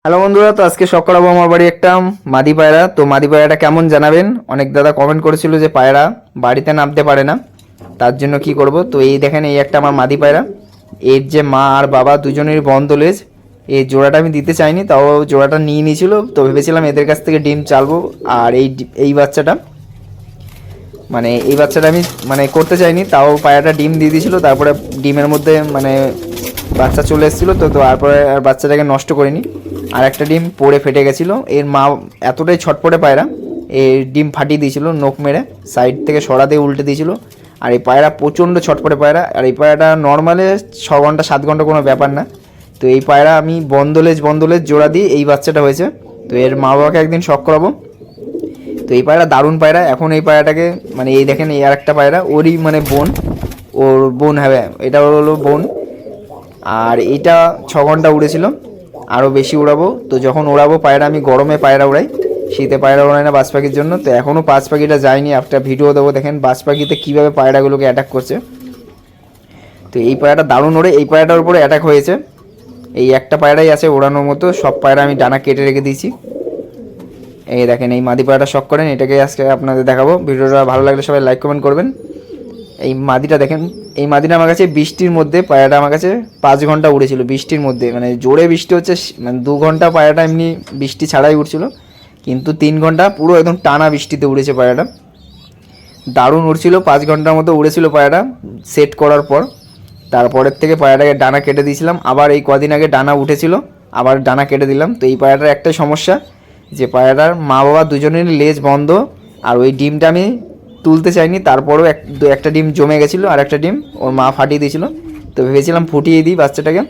Hello বন্ধুরা, তো আজকে শখ করাবো আমার বাড়ি একটা মাদি পায়রা। তো মাদি পায়রাটা কেমন জানাবেন। অনেক দাদা কমেন্ট করেছিল যে পায়রা বাড়িতে নামতে পারে না, তার জন্য কি করব। তো এই দেখেন, এই একটা আমার মাদি পায়রা। এর যে মা আর বাবা দুজনেরই বন্ধ লেজ। এই জোড়াটা আমি দিতে চাইনি, তাও জোড়াটা নিয়ে নিয়েছিল। তো ভেবেছিলাম এদের কাছ থেকে ডিম চালবো। আর এই বাচ্চাটা এই বাচ্চাটা আমি করতে চাইনি, তাও পায়রাটা ডিম দিয়ে দিয়েছিল। তারপরে ডিমের মধ্যে বাচ্চা চলে এসেছিলো। তো তারপরে আর বাচ্চাটাকে নষ্ট করিনি। আর একটা ডিম পড়ে ফেটে গেছিলো। এর মা এতটাই ছটপটে পায়রা, এই ডিম ফাটিয়ে দিয়েছিল নোক মেরে, সাইড থেকে সরা দিয়ে উল্টে দিয়েছিল। আর এই পায়রা প্রচণ্ড ছটপটে পায়রা। আর এই পায়রাটা নর্মালে 6 ঘন্টা 7 ঘন্টা কোনো ব্যাপার না। তো এই পায়রা আমি বন্দলেজ জোড়া দিয়ে এই বাচ্চাটা হয়েছে। তো এর মা বাবাকে একদিন শখ করাবো। তো এই পায়রা দারুণ পায়রা। এখন এই পায়রাটাকে এই দেখেন, এই আর একটা পায়রা ওরই বোন, ওর বোন হবে, এটা হলো বোন। আর এটা 6 ঘন্টা উড়েছিল, আরও বেশি উড়াবো। তো যখন উড়াবো পায়রা, আমি গরমে পায়রা উড়াই, শীতে পায়রা উড়াই না বাজ পাখির জন্য। তো এখনও বাজ পাখিটা যায়নি, একটা ভিডিও দেবো দেখেন বাজ পাখিতে কীভাবে পায়রাগুলোকে অ্যাটাক করছে। তো এই পায়রাটা দারুণ ওড়ে। এই পায়রাটার উপরে অ্যাটাক হয়েছে। এই একটা পায়রাই আছে ওড়ানোর মতো, সব পায়রা আমি ডানা কেটে রেখে দিয়েছি। এই দেখেন, এই মাদি পায়রাটা শখ করেন, এটাকে আজকে আপনাদের দেখাবো। ভিডিওটা ভালো লাগলে সবাই লাইক কমেন্ট করবেন। এই মাদিটা দেখেন, এই মাদিটা আমার কাছে বৃষ্টির মধ্যে, পায়রাটা আমার কাছে 5 ঘন্টা উড়েছিল বৃষ্টির মধ্যে। জোরে বৃষ্টি হচ্ছে, 2 ঘন্টা পায়রাটা এমনি বৃষ্টি ছাড়াই উড়ছিল, কিন্তু 3 ঘন্টা পুরো একদম টানা বৃষ্টিতে উড়েছে পায়রাটা। দারুণ উড়ছিল, 5 ঘন্টার মতো উড়েছিল পায়রাটা সেট করার পর। তারপরের থেকে পায়রাটাকে ডানা কেটে দিয়েছিলাম। আবার এই কদিন আগে ডানা উঠেছিল, আবার ডানা কেটে দিলাম। তো এই পায়রাটার একটাই সমস্যা, যে পায়রাটার মা বাবা দুজনেরই লেজ বন্ধ। আর ওই ডিমটা আমি তুলতে চাইনি, তারপরেও একটা ডিম জমে গেছিলো, আর একটা ডিম ওর মা ফাটিয়ে দিয়েছিল। তো ভেবেছিলাম ফুটিয়ে দিই বাচ্চাটাকে।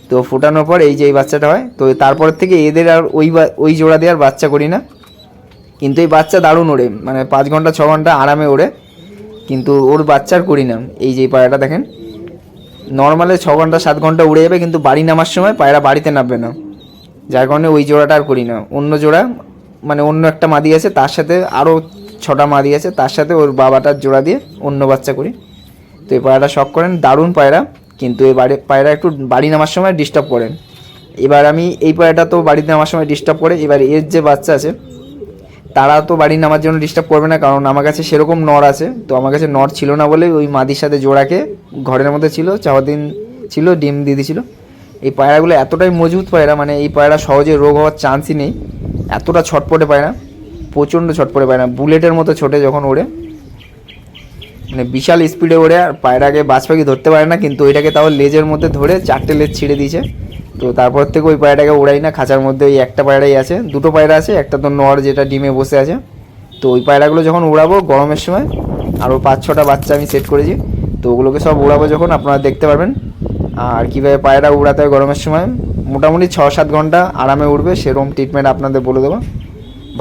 তো ফোটানোর পর এই যে এই বাচ্চাটা হয়। তো তারপর থেকে এদের আর ওই জোড়া দিয়ে আর বাচ্চা করি না। কিন্তু এই বাচ্চা দারুণ ওড়ে, 5 ঘন্টা 6 ঘন্টা আরামে ওড়ে, কিন্তু ওর বাচ্চার করি না। এই যে এই পায়রাটা দেখেন, নর্মালে 6 ঘন্টা 7 ঘন্টা উড়ে যাবে, কিন্তু বাড়ি নামার সময় পায়রা বাড়িতে নামবে না, যার কারণে ওই জোড়াটা আর করি না। অন্য জোড়া অন্য একটা মাদি আছে, তার সাথে আরও 6টা মাদি আছে, তার সাথে ওর বাবাটার জোড়া দিয়ে অন্য বাচ্চা করি। তো এই পায়রাটা শখ করেন, দারুণ পায়রা। কিন্তু এই পায়রা একটু বাড়ি নামার সময় ডিস্টার্ব করেন। এবার আমি এই পায়রাটা তো বাড়িতে নামার সময় ডিস্টার্ব করে, এবার এর যে বাচ্চা আছে তারা তো বাড়ি নামার জন্য ডিস্টার্ব করবে না, কারণ আমার কাছে সেরকম নর আছে। তো আমার কাছে নর ছিল না বলে ওই মাদির সাথে জোড়াকে ঘরের মধ্যে ছিল, 4 দিন ছিল, ডিম দিয়ে দিয়েছিল। এই পায়রাগুলো এতটাই মজবুত পায়রা, এই পায়রা সহজে রোগ হওয়ার চান্সই নেই। এতটা ছটপটে পায়রা, প্রচণ্ড ছটপটে পায়রা, বুলেটের মতো ছোটে যখন ওড়ে, বিশাল স্পিডে ওড়ে। আর পায়রাকে বাজ পাখি ধরতে পারে না, কিন্তু ওইটাকে তাও লেজের মধ্যে ধরে 4টে লেজ ছিঁড়ে দিয়েছে। তো তারপর থেকে ওই পায়রাটাকে উড়াই না। খাঁচার মধ্যে ওই একটা পায়রাই আছে, 2টো পায়রা আছে, একটা তো নর যেটা ডিমে বসে আছে। তো ওই পায়রাগুলো যখন উড়াবো গরমের সময়, আরও 5-6টা বাচ্চা আমি সেট করেছি। তো ওগুলোকে সব উড়াবো যখন, আপনারা দেখতে পারবেন। আর কীভাবে পায়রা উড়াতে হয় গরমের সময়, মোটামুটি 6-7 ঘন্টা আরামে উড়বে, সেরকম ট্রিটমেন্ট আপনাদের বলে দেবো।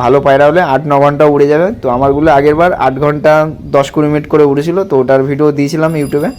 ভালো পায়রা হলে 8-9 ঘন্টা উড়ে যাবে। তো আমারগুলো আগের বার 8 ঘন্টা 10-20 মিনিট করে উড়েছিল, তো ওটার ভিডিও দিয়েছিলাম ইউটিউবে।